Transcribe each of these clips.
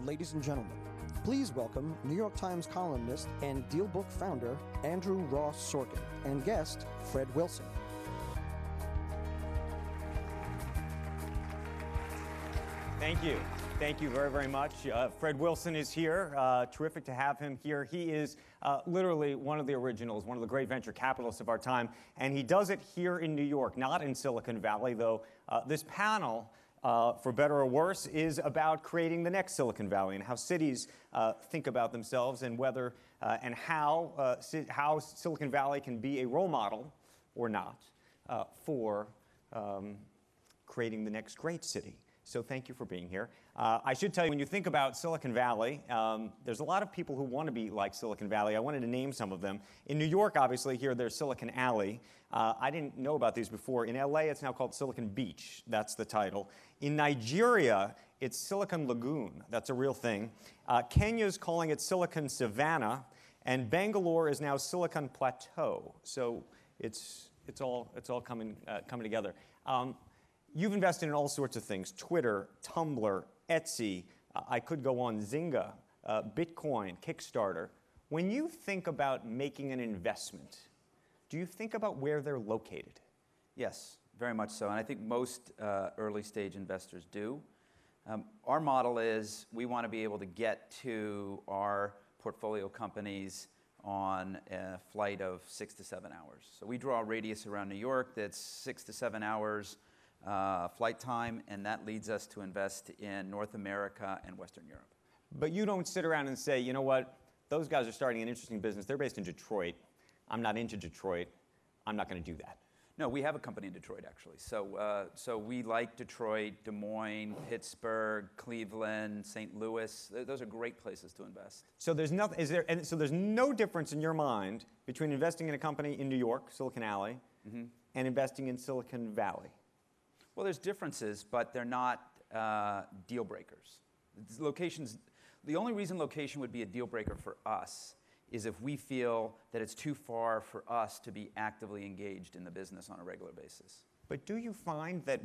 Ladies and gentlemen, please welcome New York Times columnist and DealBook founder Andrew Ross Sorkin and guest Fred Wilson. Thank you. Thank you very, very much. Fred Wilson is here. Terrific to have him here. He is literally one of the originals, one of the great venture capitalists of our time, and he does it here in New York, not in Silicon Valley, though this panel, for better or worse, is about creating the next Silicon Valley and how cities think about themselves and whether and how Silicon Valley can be a role model or not for creating the next great city. So thank you for being here. I should tell you, when you think about Silicon Valley, there's a lot of people who want to be like Silicon Valley. I wanted to name some of them. In New York, obviously, here there's Silicon Alley. I didn't know about these before. In LA, it's now called Silicon Beach. That's the title. In Nigeria, it's Silicon Lagoon. That's a real thing. Kenya's calling it Silicon Savannah, and Bangalore is now Silicon Plateau. So it's all coming together. You've invested in all sorts of things: Twitter, Tumblr, Etsy. I could go on. Zynga, Bitcoin, Kickstarter. When you think about making an investment, do you think about where they're located? Yes, very much so. And I think most early stage investors do. Our model is we want to be able to get to our portfolio companies on a flight of 6 to 7 hours. So we draw a radius around New York that's 6 to 7 hours flight time, and that leads us to invest in North America and Western Europe. But you don't sit around and say, you know what, those guys are starting an interesting business. They're based in Detroit. I'm not into Detroit. I'm not going to do that. No, we have a company in Detroit, actually. So we like Detroit, Des Moines, Pittsburgh, Cleveland, St. Louis. Those are great places to invest. So there's nothing. So there's no difference in your mind between investing in a company in New York, Silicon Alley, and investing in Silicon Valley. Well, there's differences, but they're not deal breakers. Locations. The only reason location would be a deal breaker for us is if we feel that it's too far for us to be actively engaged in the business on a regular basis. But do you find that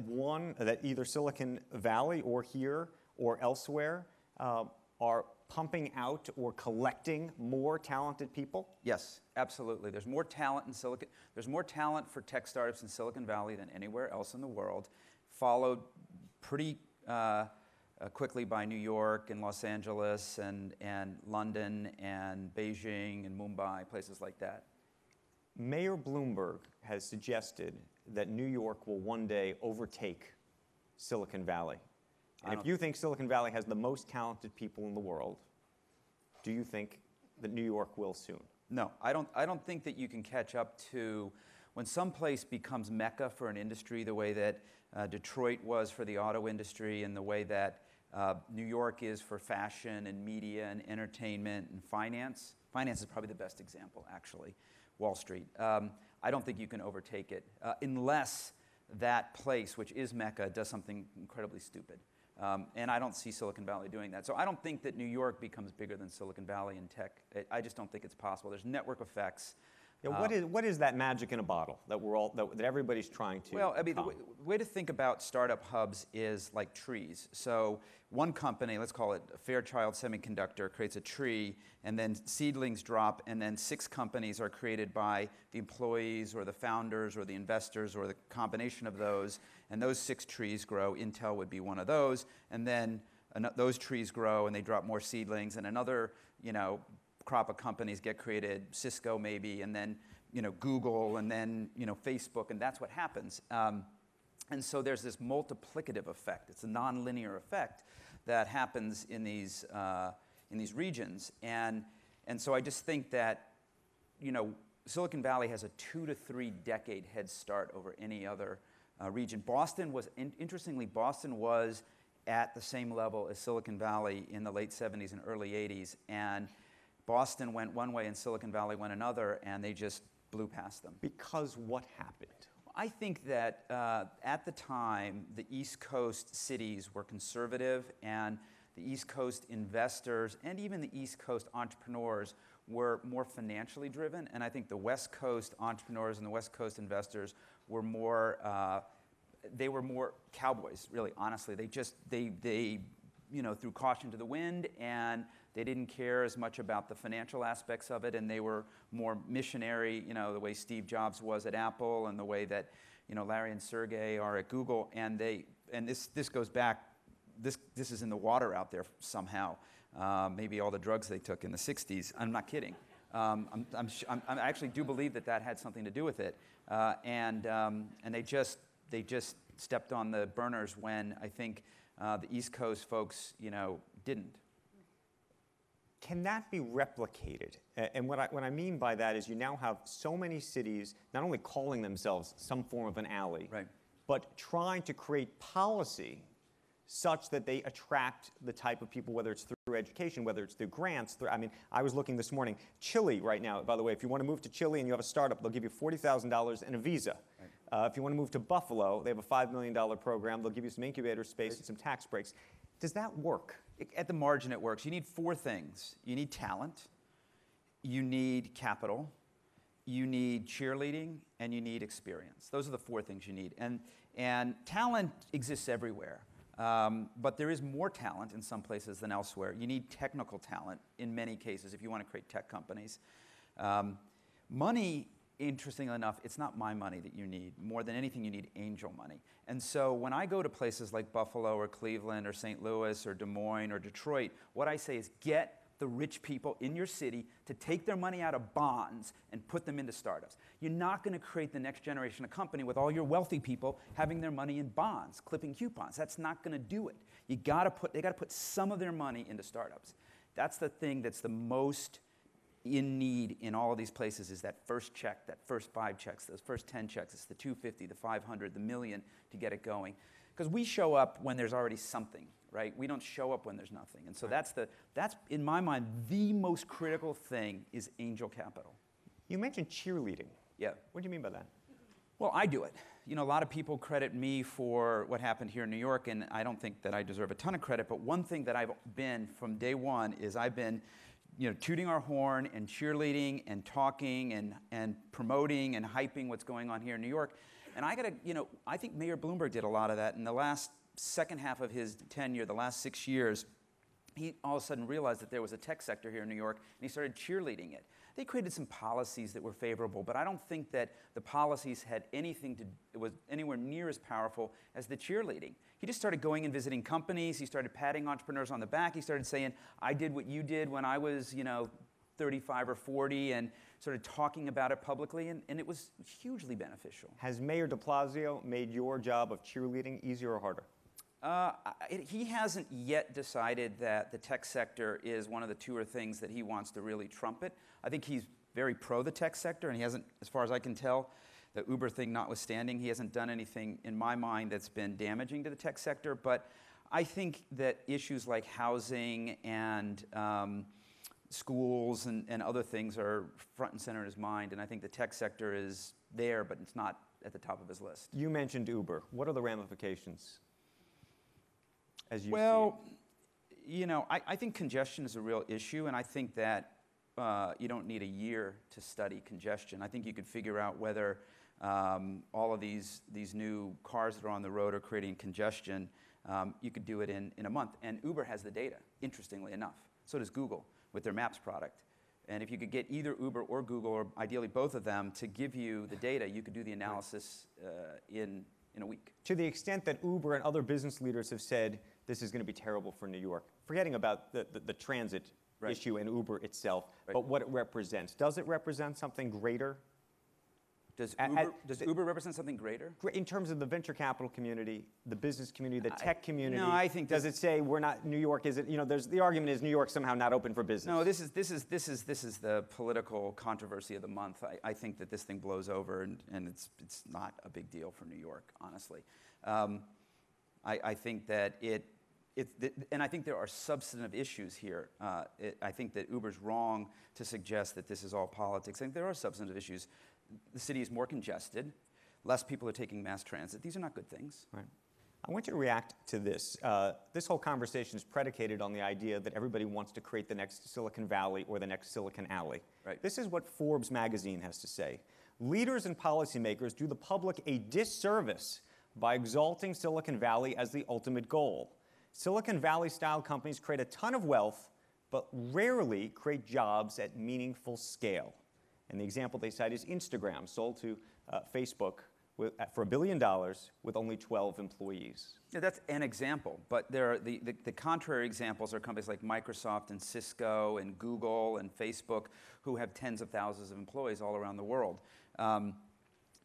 that either Silicon Valley or here or elsewhere are pumping out or collecting more talented people? Yes, absolutely. There's more talent in Silicon. There's more talent for tech startups in Silicon Valley than anywhere else in the world, followed pretty quickly by New York and Los Angeles and London and Beijing and Mumbai, places like that. Mayor Bloomberg has suggested that New York will one day overtake Silicon Valley. And if you think Silicon Valley has the most talented people in the world, do you think that New York will soon? No, I don't think that you can catch up to when some place becomes mecca for an industry the way that Detroit was for the auto industry and the way that New York is for fashion and media and entertainment and finance. Finance is probably the best example, actually, Wall Street. I don't think you can overtake it unless that place, which is mecca, does something incredibly stupid. And I don't see Silicon Valley doing that. So I don't think that New York becomes bigger than Silicon Valley in tech. I just don't think it's possible. There's network effects. Yeah, what is that magic in a bottle that everybody's trying to? Well, I mean, the way to think about startup hubs is like trees. So one company, let's call it Fairchild Semiconductor, creates a tree, and then seedlings drop, and then 6 companies are created by the employees or the founders or the investors or the combination of those, and those 6 trees grow. Intel would be one of those, and then those trees grow and they drop more seedlings, and another, crop of companies get created, Cisco maybe, and then Google, and then Facebook, and that's what happens. And so there's this multiplicative effect. It's a nonlinear effect that happens in these regions, and so I just think that Silicon Valley has a 2 to 3 decade head start over any other region. Boston was interestingly, Boston was at the same level as Silicon Valley in the late 70s and early 80s, and Boston went one way and Silicon Valley went another, and they just blew past them. Because what happened? I think that at the time, the East Coast cities were conservative, and the East Coast investors and even the East Coast entrepreneurs were more financially driven, and I think the West Coast entrepreneurs and the West Coast investors were more they were more cowboys, really, honestly. They threw caution to the wind, and they didn't care as much about the financial aspects of it, and they were more missionary, the way Steve Jobs was at Apple and the way that, Larry and Sergey are at Google. And this goes back, this is in the water out there somehow. Maybe all the drugs they took in the 60s. I'm not kidding. I actually do believe that had something to do with it. And they just stepped on the burners when I think the East Coast folks, didn't. Can that be replicated? And what I mean by that is you now have so many cities not only calling themselves some form of an alley, right, but trying to create policy such that they attract the type of people, whether it's through education, whether it's through grants. I was looking this morning, Chile right now, by the way, if you want to move to Chile and you have a startup, they'll give you $40,000 and a visa. Right. If you want to move to Buffalo, they have a $5 million program. They'll give you some incubator space and some tax breaks. Does that work? At the margin, it works. You need 4 things. You need talent, you need capital, you need cheerleading, and you need experience. Those are the 4 things you need. And talent exists everywhere. But there is more talent in some places than elsewhere. You need technical talent in many cases if you want to create tech companies. Money, interestingly enough, it's not my money that you need. More than anything, you need angel money. And so when I go to places like Buffalo or Cleveland or St. Louis or Des Moines or Detroit, what I say is get the rich people in your city to take their money out of bonds and put them into startups. You're not going to create the next generation of company with all your wealthy people having their money in bonds, clipping coupons. That's not going to do it. They got to put some of their money into startups. That's the thing that's the most in need in all of these places, is that first check, that first 5 checks, those first 10 checks. It's the 250, the 500, the million to get it going. Because we show up when there's already something, right? We don't show up when there's nothing. And so that's in my mind, the most critical thing is angel capital. You mentioned cheerleading. Yeah. What do you mean by that? Well, I do it. A lot of people credit me for what happened here in New York, and I don't think that I deserve a ton of credit, but one thing that I've been from day one is I've been tooting our horn and cheerleading and talking and promoting and hyping what's going on here in New York. And I think Mayor Bloomberg did a lot of that in the last second half of his tenure, the last 6 years. He all of a sudden realized that there was a tech sector here in New York, and he started cheerleading it. They created some policies that were favorable, but I don't think that the policies had was anywhere near as powerful as the cheerleading. He just started going and visiting companies. He started patting entrepreneurs on the back. He started saying, I did what you did when I was, 35 or 40, and started talking about it publicly, and it was hugely beneficial. Has Mayor de Blasio made your job of cheerleading easier or harder? He hasn't yet decided that the tech sector is one of the 2 or things that he wants to really trumpet. I think he's very pro the tech sector, and he hasn't, as far as I can tell, the Uber thing notwithstanding, he hasn't done anything in my mind that's been damaging to the tech sector. But I think that issues like housing and schools and other things are front and center in his mind, and I think the tech sector is there, but it's not at the top of his list. You mentioned Uber. What are the ramifications as you see it? I think congestion is a real issue, and I think that you don't need a year to study congestion. I think you could figure out whether all of these new cars that are on the road are creating congestion. You could do it in a month, and Uber has the data, interestingly enough. So does Google with their Maps product. And if you could get either Uber or Google, or ideally both of them, to give you the data, you could do the analysis in a week. To the extent that Uber and other business leaders have said this is going to be terrible for New York, forgetting about the transit issue and Uber itself, but what it represents. Does it represent something greater? Does Uber represent something greater? In terms of the venture capital community, the business community, the tech community? No, I think. Does it say we're not New York? Is it there's the argument is New York somehow not open for business? No, this is the political controversy of the month. I think that this thing blows over and it's not a big deal for New York, honestly. I think that and I think there are substantive issues here. I think that Uber's wrong to suggest that this is all politics. I think there are substantive issues. The city is more congested. Less people are taking mass transit. These are not good things. Right. I want you to react to this. This whole conversation is predicated on the idea that everybody wants to create the next Silicon Valley or the next Silicon Alley. Right. This is what Forbes magazine has to say. Leaders and policymakers do the public a disservice by exalting Silicon Valley as the ultimate goal. Silicon Valley-style companies create a ton of wealth, but rarely create jobs at meaningful scale. And the example they cite is Instagram, sold to Facebook for $1 billion with only 12 employees. Yeah, that's an example, but there are the contrary examples are companies like Microsoft and Cisco and Google and Facebook who have tens of thousands of employees all around the world.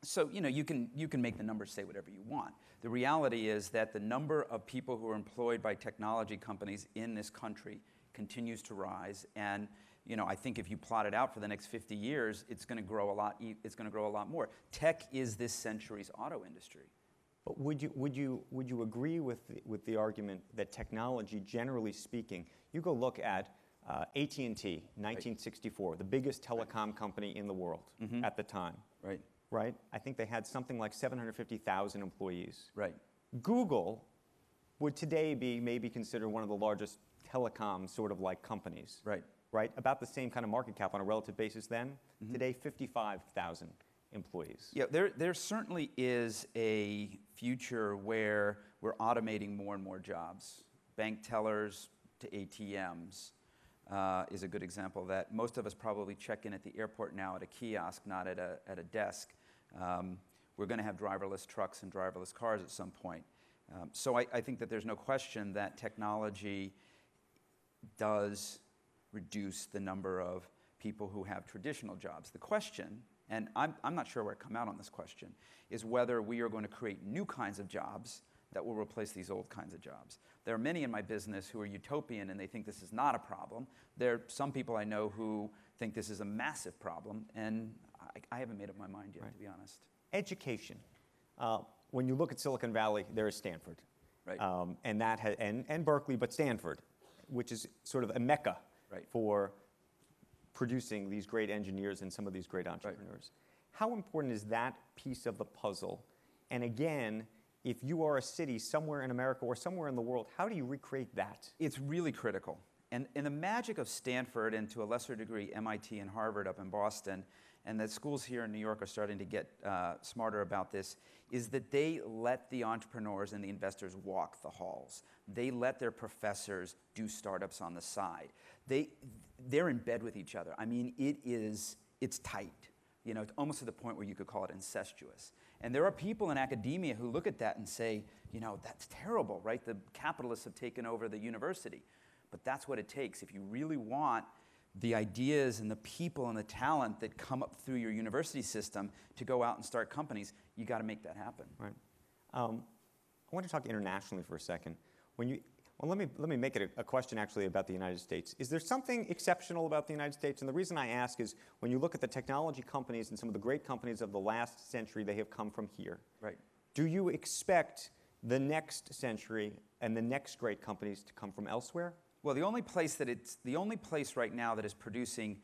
So you can make the numbers say whatever you want. The reality is that the number of people who are employed by technology companies in this country continues to rise, and I think if you plot it out for the next 50 years, it's going to grow a lot. It's going to grow a lot more. Tech is this century's auto industry. But would you agree with the argument that technology, generally speaking, you go look at AT&T, 1964, the biggest telecom company in the world at the time. Right. Right? I think they had something like 750,000 employees. Right. Google would today be maybe considered one of the largest telecom sort of like companies. Right. Right? About the same kind of market cap on a relative basis then. Today, 55,000 employees. Yeah, there certainly is a future where we're automating more and more jobs. Bank tellers to ATMs is a good example of that. Most of us probably check in at the airport now at a kiosk, not at a desk. We're going to have driverless trucks and driverless cars at some point. So I think that there's no question that technology does reduce the number of people who have traditional jobs. The question, and I'm not sure where I come out on this question, is whether we are going to create new kinds of jobs that will replace these old kinds of jobs. There are many in my business who are utopian and they think this is not a problem. There are some people I know who think this is a massive problem, and I haven't made up my mind yet, to be honest. Education. When you look at Silicon Valley, there is Stanford. Right. And Berkeley, but Stanford, which is sort of a mecca for producing these great engineers and some of these great entrepreneurs. Right. How important is that piece of the puzzle? And again, if you are a city somewhere in America or somewhere in the world, how do you recreate that? It's really critical. And the magic of Stanford, and to a lesser degree MIT and Harvard up in Boston, and the schools here in New York are starting to get smarter about this, is that they let the entrepreneurs and the investors walk the halls. They let their professors do startups on the side. They're in bed with each other. I mean, it's tight. It's almost to the point where you could call it incestuous. And there are people in academia who look at that and say, that's terrible, right? The capitalists have taken over the university. But that's what it takes. If you really want the ideas and the people and the talent that come up through your university system to go out and start companies, you got to make that happen. Right. I want to talk internationally for a second. Let me make it a question actually about the United States. Is there something exceptional about the United States? And the reason I ask is when you look at the technology companies and some of the great companies of the last century, they have come from here. Right. Do you expect the next century and the next great companies to come from elsewhere? Well, the only place right now that is producing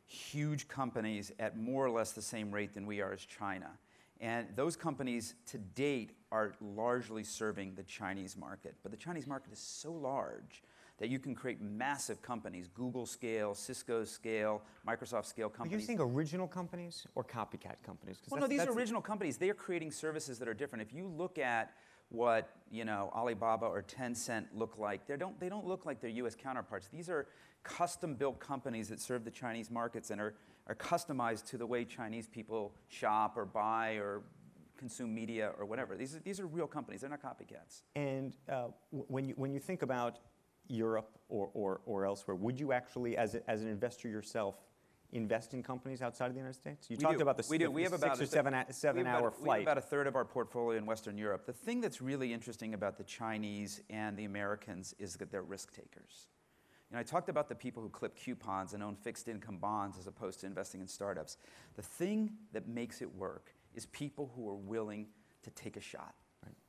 huge companies at more or less the same rate than we are is China. And those companies to date are largely serving the Chinese market. But the Chinese market is so large that you can create massive companies, Google scale, Cisco scale, Microsoft scale companies. Are you saying original companies or copycat companies? Well, no, these are original companies. They are creating services that are different. If you look at what Alibaba or Tencent look like, they don't look like their U.S. counterparts. These are custom-built companies that serve the Chinese markets and are customized to the way Chinese people shop or buy or consume media or whatever. These are real companies. They're not copycats. And when you think about Europe or elsewhere, would you actually, as an investor yourself, invest in companies outside of the United States? You talked about the 6 or 7 hour flight. We have about a third of our portfolio in Western Europe. The thing that's really interesting about the Chinese and the Americans is that they're risk takers. I talked about the people who clip coupons and own fixed income bonds as opposed to investing in startups. The thing that makes it work is people who are willing to take a shot,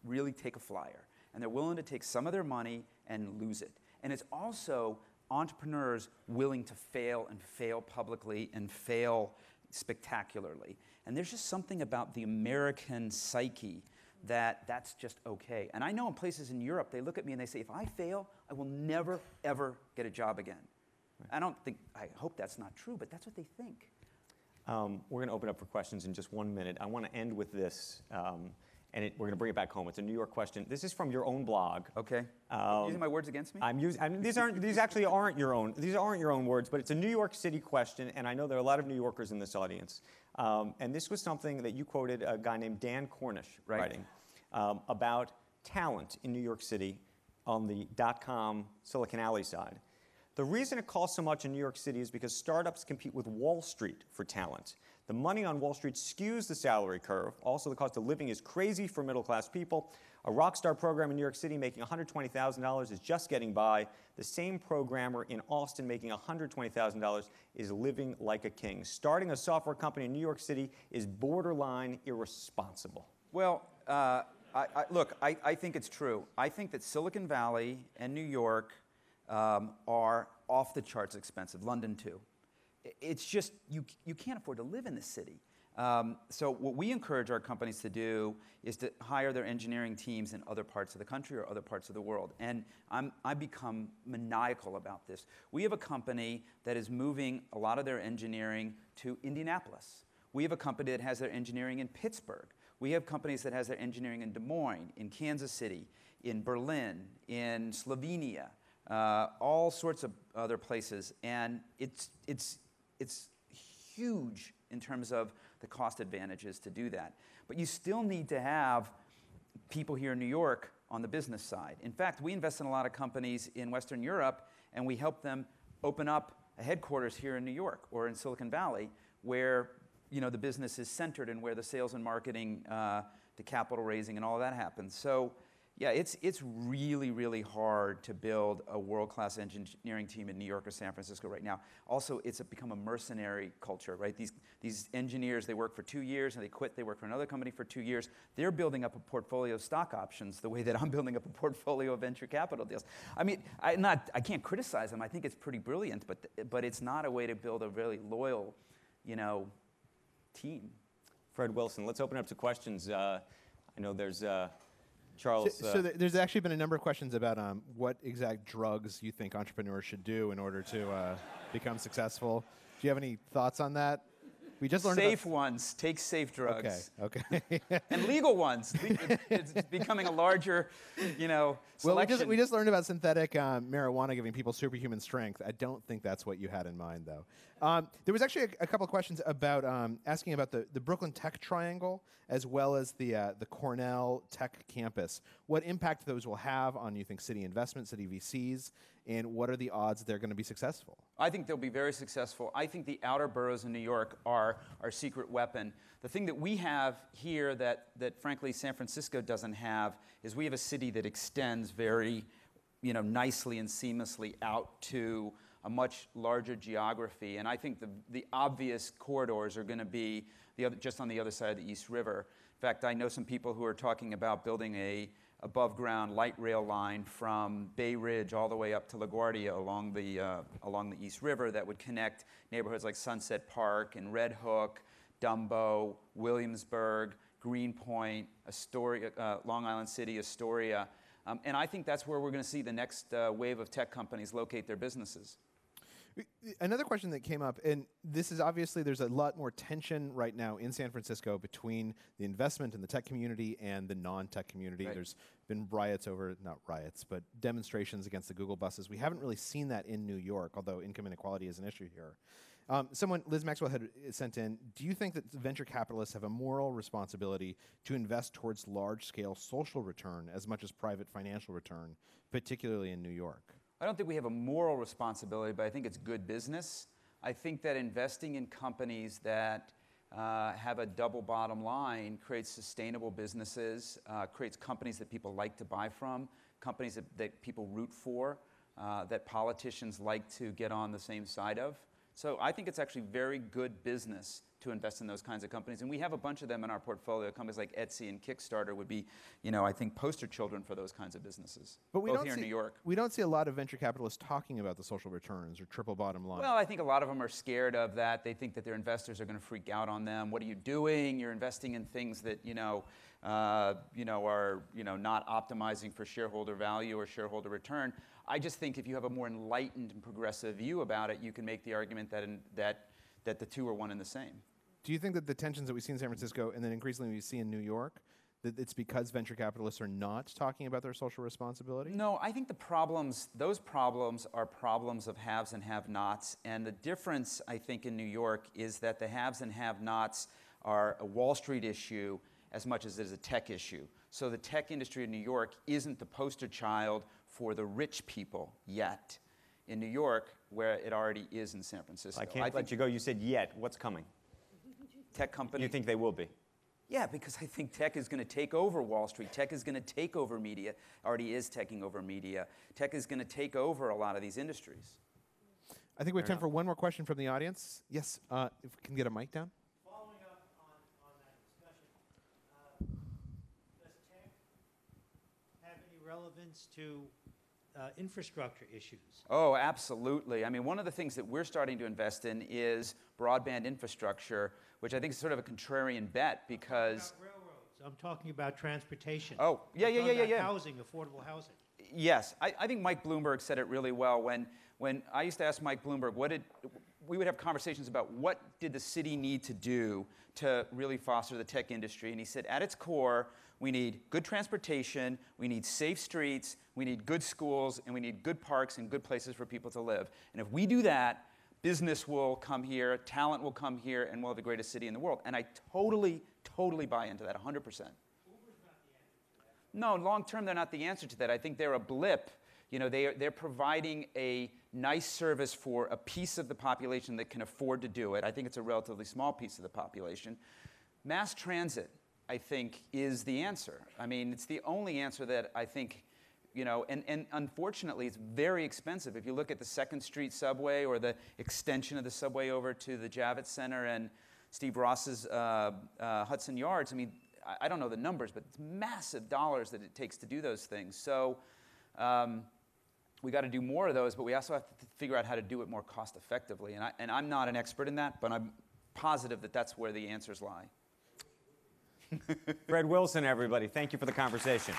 really take a flyer. And they're willing to take some of their money and lose it. And it's also entrepreneurs willing to fail and fail publicly and fail spectacularly. And there's just something about the American psyche that's just okay. And I know in places in Europe, they look at me and they say, if I fail, I will never, ever get a job again. Right. I hope that's not true, but that's what they think. We're going to open up for questions in just 1 minute. I want to end with this. and we're going to bring it back home. It's a New York question. This is from your own blog. Okay. Using my words against me? These actually aren't your own. These aren't your own words, but it's a New York City question, and I know there are a lot of New Yorkers in this audience. And this was something that you quoted a guy named Dan Cornish writing about talent in New York City on the .com Silicon Alley side. The reason it costs so much in New York City is because startups compete with Wall Street for talent. The money on Wall Street skews the salary curve. Also, the cost of living is crazy for middle-class people. A rockstar program in New York City making $120,000 is just getting by. The same programmer in Austin making $120,000 is living like a king. Starting a software company in New York City is borderline irresponsible. Well, look, I think it's true. I think that Silicon Valley and New York are off the charts expensive. London, too. It's just, you can't afford to live in this city. So what we encourage our companies to do is to hire their engineering teams in other parts of the country or other parts of the world. And I become maniacal about this. We have a company that is moving a lot of their engineering to Indianapolis. We have a company that has their engineering in Pittsburgh. We have companies that has their engineering in Des Moines, in Kansas City, in Berlin, in Slovenia, all sorts of other places. And it's huge in terms of the cost advantages to do that. But you still need to have people here in New York on the business side. In fact, we invest in a lot of companies in Western Europe, and we help them open up a headquarters here in New York or in Silicon Valley where the business is centered and where the sales and marketing, the capital raising and all of that happens. So yeah, it's really, really hard to build a world-class engineering team in New York or San Francisco right now. Also, it's become a mercenary culture, right? These engineers, they work for 2 years and they quit, they work for another company for 2 years. They're building up a portfolio of stock options the way that I'm building up a portfolio of venture capital deals. I mean, I can't criticize them. I think it's pretty brilliant, but it's not a way to build a really loyal, team. Fred Wilson, let's open up to questions. I know there's Charles. So there's actually been a number of questions about what exact drugs you think entrepreneurs should do in order to become successful. Do you have any thoughts on that? We just learned safe ones. Take safe drugs. Okay. And legal ones. It's becoming a larger, selection. Well, we just learned about synthetic marijuana giving people superhuman strength. I don't think that's what you had in mind, though. There was actually a couple of questions about asking about the Brooklyn Tech Triangle as well as the Cornell Tech campus. What impact those will have on, you think, city investment, city VCs, and what are the odds they're going to be successful? I think they'll be very successful. I think the outer boroughs in New York are our secret weapon. The thing that we have here that frankly San Francisco doesn't have is we have a city that extends very nicely and seamlessly out to a much larger geography. And I think the obvious corridors are going to be just on the other side of the East River. In fact, I know some people who are talking about building a above-ground light rail line from Bay Ridge all the way up to LaGuardia along the East River that would connect neighborhoods like Sunset Park and Red Hook, Dumbo, Williamsburg, Greenpoint, Astoria, Long Island City, Astoria. And I think that's where we're going to see the next wave of tech companies locate their businesses. Another question that came up, and this is obviously there's a lot more tension right now in San Francisco between the investment in the tech community and the non-tech community. Right. There's been not riots, but demonstrations against the Google buses. We haven't really seen that in New York, although income inequality is an issue here. Liz Maxwell had sent in, do you think that venture capitalists have a moral responsibility to invest towards large-scale social return as much as private financial return, particularly in New York? I don't think we have a moral responsibility, but I think it's good business. I think that investing in companies that have a double bottom line creates sustainable businesses, creates companies that people like to buy from, companies that people root for, that politicians like to get on the same side of. So I think it's actually very good business to invest in those kinds of companies. And we have a bunch of them in our portfolio. Companies like Etsy and Kickstarter would be, I think, poster children for those kinds of businesses, but both here in New York. We don't see a lot of venture capitalists talking about the social returns or triple bottom line. Well, I think a lot of them are scared of that. They think that their investors are going to freak out on them. What are you doing? You're investing in things that, are not optimizing for shareholder value or shareholder return. I just think if you have a more enlightened and progressive view about it, you can make the argument that the two are one and the same. Do you think that the tensions that we see in San Francisco and then increasingly we see in New York, That it's because venture capitalists are not talking about their social responsibility? No, I think those problems are problems of haves and have-nots. And the difference, I think, in New York is that the haves and have-nots are a Wall Street issue as much as it is a tech issue. So the tech industry in New York isn't the poster child for the rich people yet. In New York, where it already is in San Francisco. I can't let you go. You said yet. What's coming? Tech companies. You think they will be? Yeah, because I think tech is going to take over Wall Street. Tech is going to take over media. Already is taking over media. Tech is going to take over a lot of these industries. I think we have time for one more question from the audience. Yes, if we can get a mic down. Following up on that discussion, does tech have any relevance to infrastructure issues? Oh, absolutely. I mean, one of the things that we're starting to invest in is broadband infrastructure, which I think is sort of a contrarian bet because... I'm talking about railroads. I'm talking about transportation. Oh, yeah. Housing, affordable housing. Yes. I think Mike Bloomberg said it really well. When I used to ask Mike Bloomberg, we would have conversations about what did the city need to do to really foster the tech industry. And he said, at its core, we need good transportation, we need safe streets, we need good schools, and we need good parks and good places for people to live. And if we do that, business will come here, talent will come here, and we'll have the greatest city in the world. And I totally buy into that, 100%. Uber's not the answer to that. No, long term, they're not the answer to that. I think they're a blip. You know, they're providing a nice service for a piece of the population that can afford to do it. I think it's a relatively small piece of the population. Mass transit, I think, is the answer. I mean, it's the only answer that I think, you know, and unfortunately, it's very expensive. If you look at the 2nd Street subway or the extension of the subway over to the Javits Center and Steve Ross's Hudson Yards, I mean, I don't know the numbers, but it's massive dollars that it takes to do those things. So we got to do more of those, but we also have to figure out how to do it more cost effectively. And I'm not an expert in that, but I'm positive that that's where the answers lie. Fred Wilson, everybody. Thank you for the conversation.